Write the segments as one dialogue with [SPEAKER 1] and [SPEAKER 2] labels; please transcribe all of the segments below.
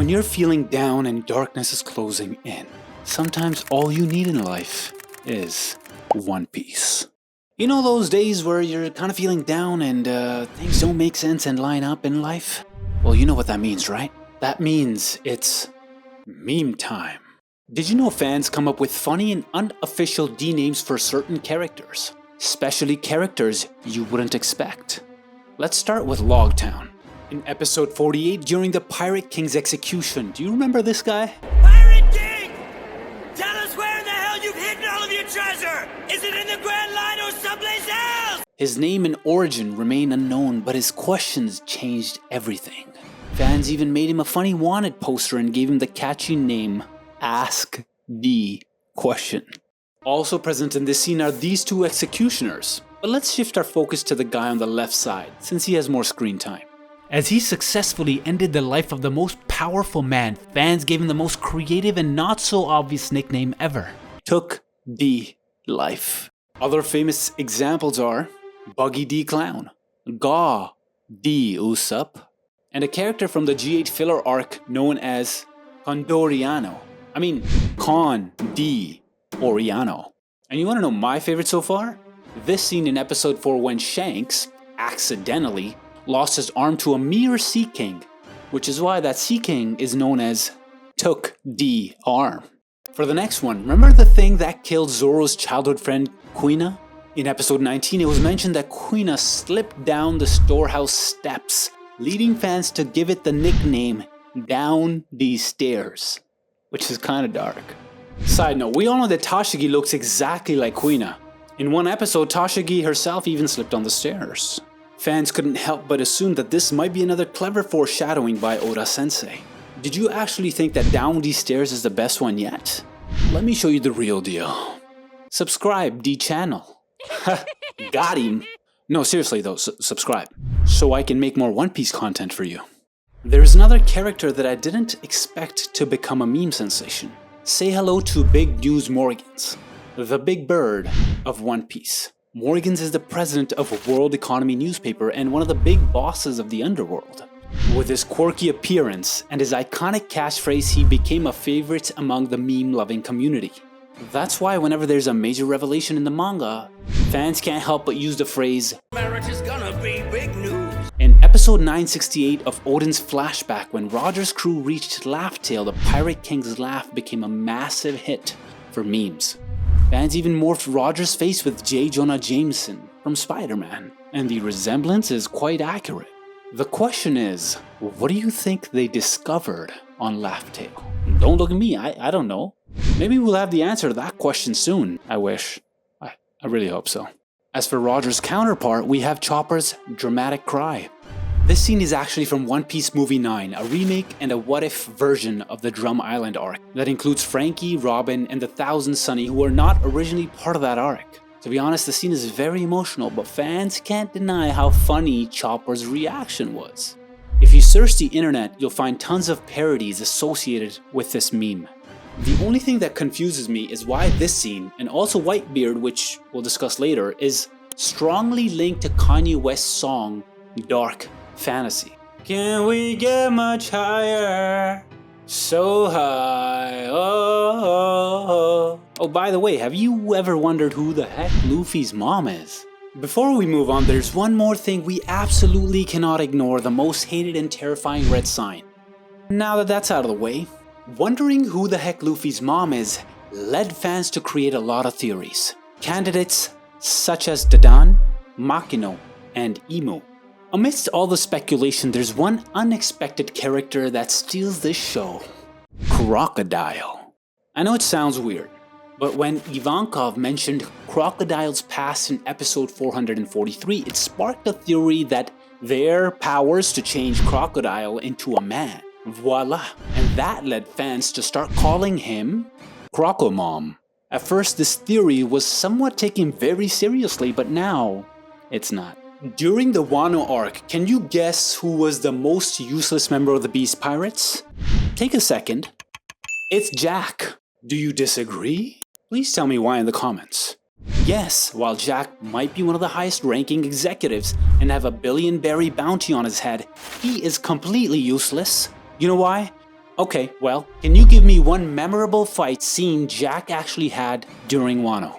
[SPEAKER 1] When you're feeling down and darkness is closing in, sometimes all you need in life is One Piece. You know those days where you're kind of feeling down and things don't make sense and line up in life? Well, you know what that means, right? That means it's meme time. Did you know fans come up with funny and unofficial D-names for certain characters? Especially characters you wouldn't expect. Let's start with Logtown. In episode 48, during the Pirate King's execution, do you remember this guy?
[SPEAKER 2] Pirate King! Tell us where in the hell you've hidden all of your treasure! Is it in the Grand Line or someplace else?
[SPEAKER 1] His name and origin remain unknown, but his questions changed everything. Fans even made him a funny wanted poster and gave him the catchy name, Ask the Question. Also present in this scene are these two executioners, but let's shift our focus to the guy on the left side, since he has more screen time. As he successfully ended the life of the most powerful man, fans gave him the most creative and not so obvious nickname ever. Took D Life. Other famous examples are Buggy D Clown, Gaw D Usopp, and a character from the G8 filler arc known as Con D Oriano. And you want to know my favorite so far? This scene in episode 4 when Shanks, accidentally, lost his arm to a mere Sea King, which is why that Sea King is known as Took D Arm. For the next one, remember the thing that killed Zoro's childhood friend Kuina? In episode 19, it was mentioned that Kuina slipped down the storehouse steps, leading fans to give it the nickname Down These Stairs, which is kinda dark. Side note, we all know that Tashigi looks exactly like Kuina. In one episode, Tashigi herself even slipped on the stairs. Fans couldn't help but assume that this might be another clever foreshadowing by Oda-sensei. Did you actually think that Down These Stairs is the best one yet? Let me show you the real deal. Subscribe, D-channel. Got him. No, seriously though, subscribe. So I can make more One Piece content for you. There's another character that I didn't expect to become a meme sensation. Say hello to Big News Morgans, the big bird of One Piece. Morgans is the president of a World Economy newspaper and one of the big bosses of the underworld. With his quirky appearance and his iconic catchphrase, he became a favorite among the meme-loving community. That's why whenever there's a major revelation in the manga, fans can't help but use the phrase,
[SPEAKER 2] Marriage is gonna be big news.
[SPEAKER 1] In episode 968 of Odin's flashback, when Roger's crew reached Laugh Tale, the Pirate King's laugh became a massive hit for memes. Fans even morphed Roger's face with J. Jonah Jameson from Spider-Man, and the resemblance is quite accurate. The question is, what do you think they discovered on Laugh Tale? Don't look at me, I don't know. Maybe we'll have the answer to that question soon, I wish. I really hope so. As for Roger's counterpart, we have Chopper's dramatic cry. This scene is actually from One Piece Movie 9, a remake and a what-if version of the Drum Island arc that includes Frankie, Robin, and the Thousand Sunny, who were not originally part of that arc. To be honest, the scene is very emotional, but fans can't deny how funny Chopper's reaction was. If you search the internet, you'll find tons of parodies associated with this meme. The only thing that confuses me is why this scene, and also Whitebeard, which we'll discuss later, is strongly linked to Kanye West's song Dark Fantasy. Can we get much higher? So high. Oh, by the way, have you ever wondered who the heck Luffy's mom is? Before we move on, there's one more thing we absolutely cannot ignore, the most hated and terrifying red sign. Now that that's out of the way, wondering who the heck Luffy's mom is led fans to create a lot of theories. Candidates such as Dadan, Makino, and Imo. Amidst all the speculation, there's one unexpected character that steals this show. Crocodile. I know it sounds weird, but when Ivankov mentioned Crocodile's past in episode 443, it sparked a theory that their powers to change Crocodile into a man. Voila! And that led fans to start calling him Crocomom. At first, this theory was somewhat taken very seriously, but now it's not. During the Wano arc, can you guess who was the most useless member of the Beast Pirates? Take a second. It's Jack. Do you disagree? Please tell me why in the comments. Yes, while Jack might be one of the highest ranking executives and have a billion berry bounty on his head, he is completely useless. You know why? Okay, well, can you give me one memorable fight scene Jack actually had during Wano?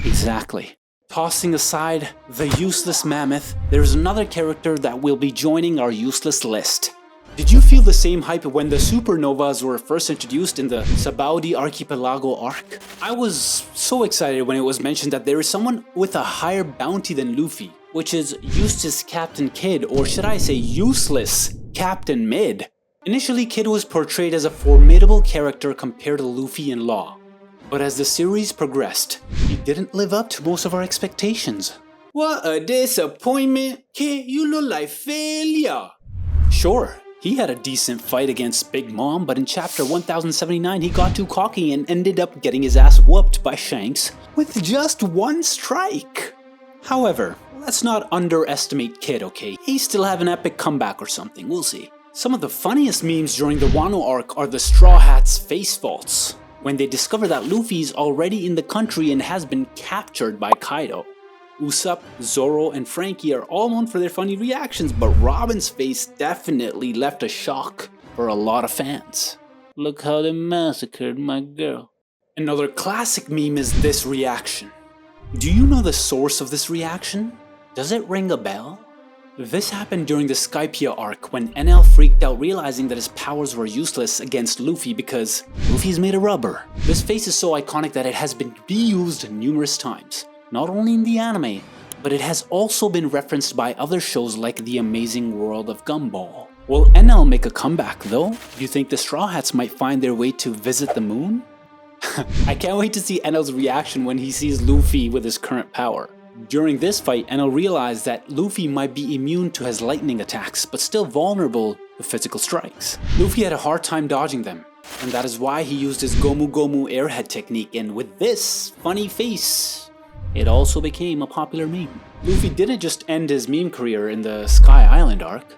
[SPEAKER 1] Exactly. Tossing aside the useless mammoth, there's another character that will be joining our useless list. Did you feel the same hype when the supernovas were first introduced in the Sabaudi Archipelago arc? I was so excited when it was mentioned that there is someone with a higher bounty than Luffy, which is Eustass Kid, or should I say useless Captain Mid. Initially, Kid was portrayed as a formidable character compared to Luffy and Law, but as the series progressed, he didn't live up to most of our expectations.
[SPEAKER 2] What a disappointment! Kid, you look like failure!
[SPEAKER 1] Sure, he had a decent fight against Big Mom, but in chapter 1079 he got too cocky and ended up getting his ass whooped by Shanks with just one strike. However, let's not underestimate Kid, okay? He still have an epic comeback or something, we'll see. Some of the funniest memes during the Wano arc are the Straw Hats' face faults, when they discover that Luffy's already in the country and has been captured by Kaido. Usopp, Zoro, and Frankie are all known for their funny reactions, but Robin's face definitely left a shock for a lot of fans. Look how they massacred my girl. Another classic meme is this reaction. Do you know the source of this reaction? Does it ring a bell? This happened during the Skypiea arc when Enel freaked out realizing that his powers were useless against Luffy because Luffy's made of rubber. This face is so iconic that it has been reused numerous times, not only in the anime, but it has also been referenced by other shows like The Amazing World of Gumball. Will Enel make a comeback though? Do you think the Straw Hats might find their way to visit the moon? I can't wait to see Enel's reaction when he sees Luffy with his current power. During this fight, Enel realized that Luffy might be immune to his lightning attacks, but still vulnerable to physical strikes. Luffy had a hard time dodging them, and that is why he used his Gomu Gomu airhead technique, and with this funny face, it also became a popular meme. Luffy didn't just end his meme career in the Sky Island arc.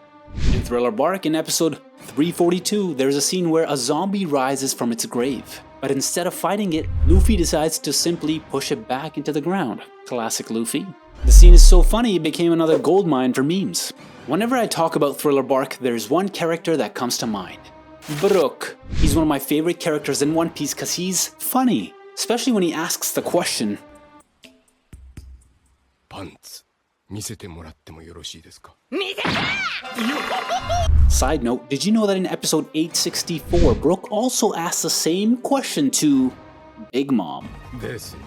[SPEAKER 1] In Thriller Bark, in episode 342, there's a scene where a zombie rises from its grave. But instead of fighting it, Luffy decides to simply push it back into the ground. Classic Luffy. The scene is so funny it became another goldmine for memes. Whenever I talk about Thriller Bark, there's one character that comes to mind. Brook. He's one of my favorite characters in One Piece because he's funny, especially when he asks the question,
[SPEAKER 3] Pants, 見せてもらってもよろしいですか?
[SPEAKER 1] Side note, did you know that in episode 864, Brook also asked the same question to Big Mom?
[SPEAKER 3] ですね。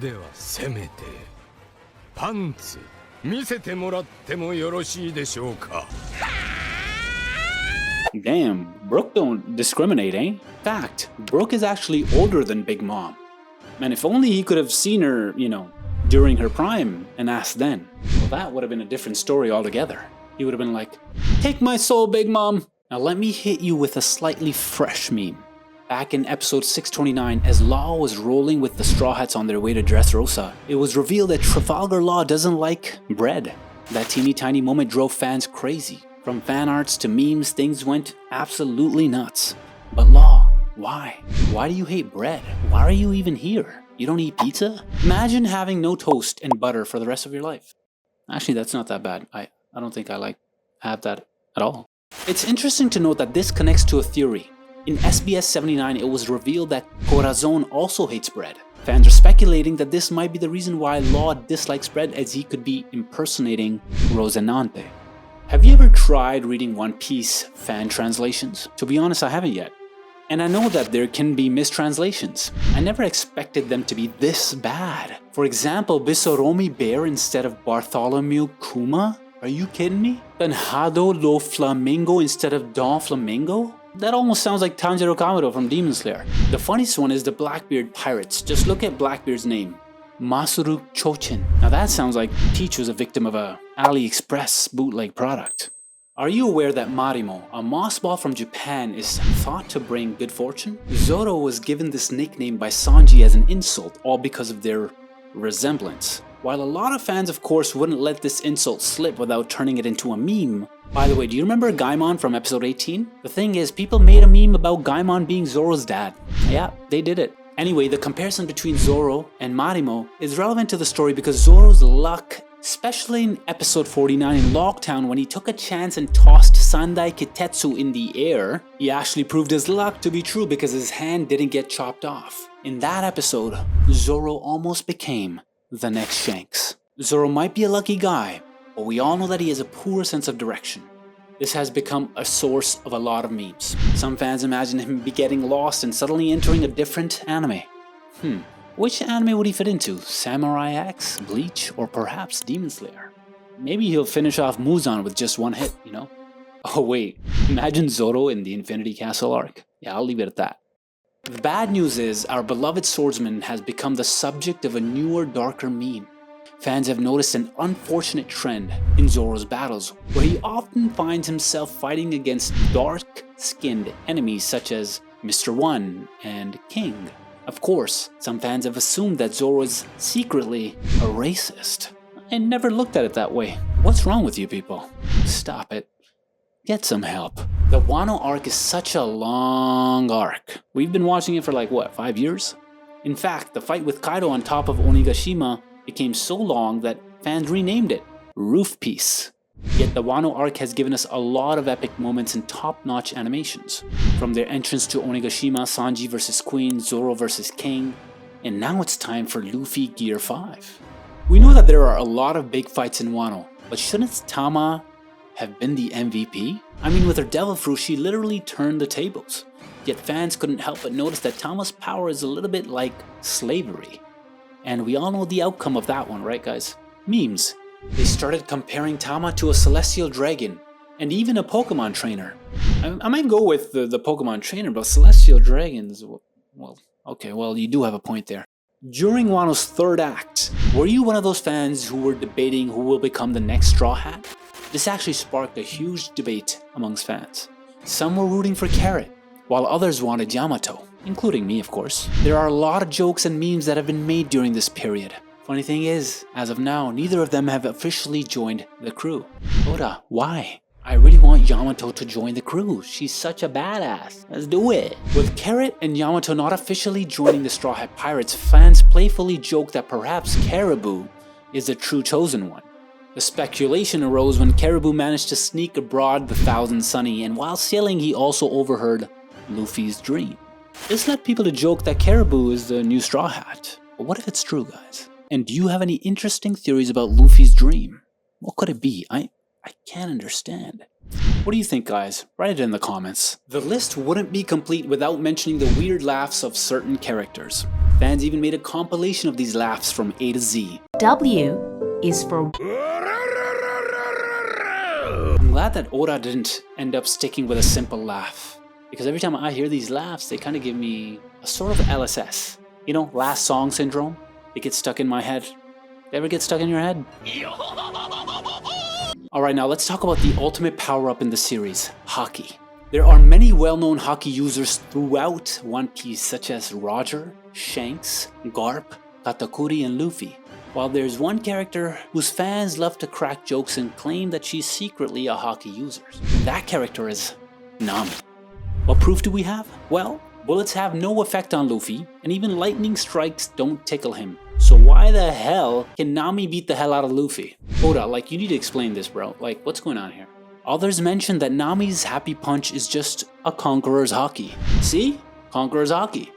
[SPEAKER 3] ではせめてパンツ見せてもらってもよろしいでしょうか?
[SPEAKER 1] Damn, Brook don't discriminate, eh? Fact, Brook is actually older than Big Mom. Man, if only he could have seen her, during her prime and asked then. Well, that would have been a different story altogether. He would have been like, take my soul, Big Mom! Now let me hit you with a slightly fresh meme. Back in episode 629, as Law was rolling with the Straw Hats on their way to Dressrosa, it was revealed that Trafalgar Law doesn't like bread. That teeny tiny moment drove fans crazy. From fan arts to memes, things went absolutely nuts. But Law, why? Why do you hate bread? Why are you even here? You don't eat pizza? Imagine having no toast and butter for the rest of your life. Actually, that's not that bad. I don't think I have that at all. It's interesting to note that this connects to a theory. In SBS 79, it was revealed that Corazon also hates bread. Fans are speculating that this might be the reason why Law dislikes bread, as he could be impersonating Rosinante. Have you ever tried reading One Piece fan translations? To be honest, I haven't yet. And I know that there can be mistranslations. I never expected them to be this bad. For example, Bisoromi Bear instead of Bartholomew Kuma? Are you kidding me? Benhado lo Flamingo instead of Don Flamingo? That almost sounds like Tanjiro Kamado from Demon Slayer. The funniest one is the Blackbeard Pirates. Just look at Blackbeard's name. Masuru Chochin. Now that sounds like Peach was a victim of a AliExpress bootleg product. Are you aware that Marimo, a moss ball from Japan, is thought to bring good fortune? Zoro was given this nickname by Sanji as an insult, all because of their resemblance. While a lot of fans of course wouldn't let this insult slip without turning it into a meme. By the way, do you remember Gaimon from episode 18? The thing is, people made a meme about Gaimon being Zoro's dad. Yeah, they did it. Anyway, the comparison between Zoro and Marimo is relevant to the story because Zoro's luck Especially in episode 49 in Locktown when he took a chance and tossed Sandai Kitetsu in the air. He actually proved his luck to be true because his hand didn't get chopped off. In that episode, Zoro almost became the next Shanks. Zoro might be a lucky guy, but we all know that he has a poor sense of direction. This has become a source of a lot of memes. Some fans imagine him be getting lost and suddenly entering a different anime. Which anime would he fit into? Samurai X, Bleach, or perhaps Demon Slayer? Maybe he'll finish off Muzan with just one hit, you know? Oh wait, imagine Zoro in the Infinity Castle arc. Yeah, I'll leave it at that. The bad news is, our beloved swordsman has become the subject of a newer, darker meme. Fans have noticed an unfortunate trend in Zoro's battles, where he often finds himself fighting against dark-skinned enemies such as Mr. One and King. Of course, some fans have assumed that Zoro is secretly a racist. I never looked at it that way. What's wrong with you people? Stop it. Get some help. The Wano arc is such a long arc. We've been watching it for like, 5 years? In fact, the fight with Kaido on top of Onigashima became so long that fans renamed it Roof Piece. Yet the Wano arc has given us a lot of epic moments and top-notch animations. From their entrance to Onigashima, Sanji vs Queen, Zoro vs King, and now it's time for Luffy Gear 5. We know that there are a lot of big fights in Wano, but shouldn't Tama have been the MVP? I mean, with her devil fruit, she literally turned the tables. Yet fans couldn't help but notice that Tama's power is a little bit like slavery. And we all know the outcome of that one, right guys? Memes. They started comparing Tama to a celestial dragon, and even a Pokemon trainer. I might go with the Pokemon trainer, but celestial dragons, well, you do have a point there. During Wano's third act, were you one of those fans who were debating who will become the next Straw Hat? This actually sparked a huge debate amongst fans. Some were rooting for Carrot, while others wanted Yamato, including me of course. There are a lot of jokes and memes that have been made during this period. Funny thing is, as of now, neither of them have officially joined the crew. Oda, why? I really want Yamato to join the crew. She's such a badass. Let's do it. With Carrot and Yamato not officially joining the Straw Hat Pirates, fans playfully joke that perhaps Caribou is the true chosen one. The speculation arose when Caribou managed to sneak abroad the Thousand Sunny, and while sailing he also overheard Luffy's dream. This led people to joke that Caribou is the new Straw Hat. But what if it's true, guys? And do you have any interesting theories about Luffy's dream? What could it be? I can't understand. What do you think, guys? Write it in the comments. The list wouldn't be complete without mentioning the weird laughs of certain characters. Fans even made a compilation of these laughs from A to Z.
[SPEAKER 4] W is for...
[SPEAKER 1] I'm glad that Oda didn't end up sticking with a simple laugh, because every time I hear these laughs, they kind of give me a sort of LSS. You know, last song syndrome? It gets stuck in my head. Ever get stuck in your head? Alright, now let's talk about the ultimate power-up in the series, Haki. There are many well-known Haki users throughout One Piece, such as Roger, Shanks, Garp, Katakuri, and Luffy. While there's one character whose fans love to crack jokes and claim that she's secretly a Haki user. That character is Nami. What proof do we have? Well, bullets have no effect on Luffy, and even lightning strikes don't tickle him. So why the hell can Nami beat the hell out of Luffy? Oda, like, you need to explain this, bro. Like, what's going on here? Others mention that Nami's happy punch is just a conqueror's haki. See? Conqueror's haki.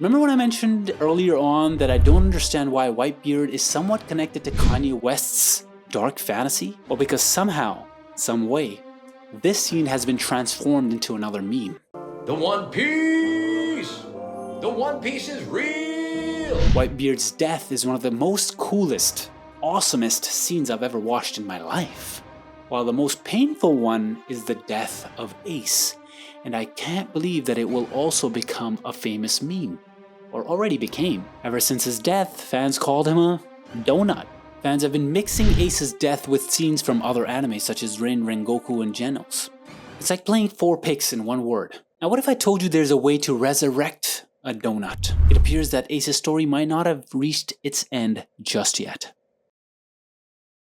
[SPEAKER 1] Remember when I mentioned earlier on that I don't understand why Whitebeard is somewhat connected to Kanye West's dark fantasy? Well, because somehow, some way, this scene has been transformed into another meme.
[SPEAKER 5] The One Piece! The One Piece is real!
[SPEAKER 1] Whitebeard's death is one of the most coolest, awesomest scenes I've ever watched in my life. While the most painful one is the death of Ace, and I can't believe that it will also become a famous meme, or already became. Ever since his death, fans called him a donut. Fans have been mixing Ace's death with scenes from other anime such as Rin, Rengoku, and Genos. It's like playing 4 picks in one word. Now what if I told you there's a way to resurrect a donut? It appears that Ace's story might not have reached its end just yet.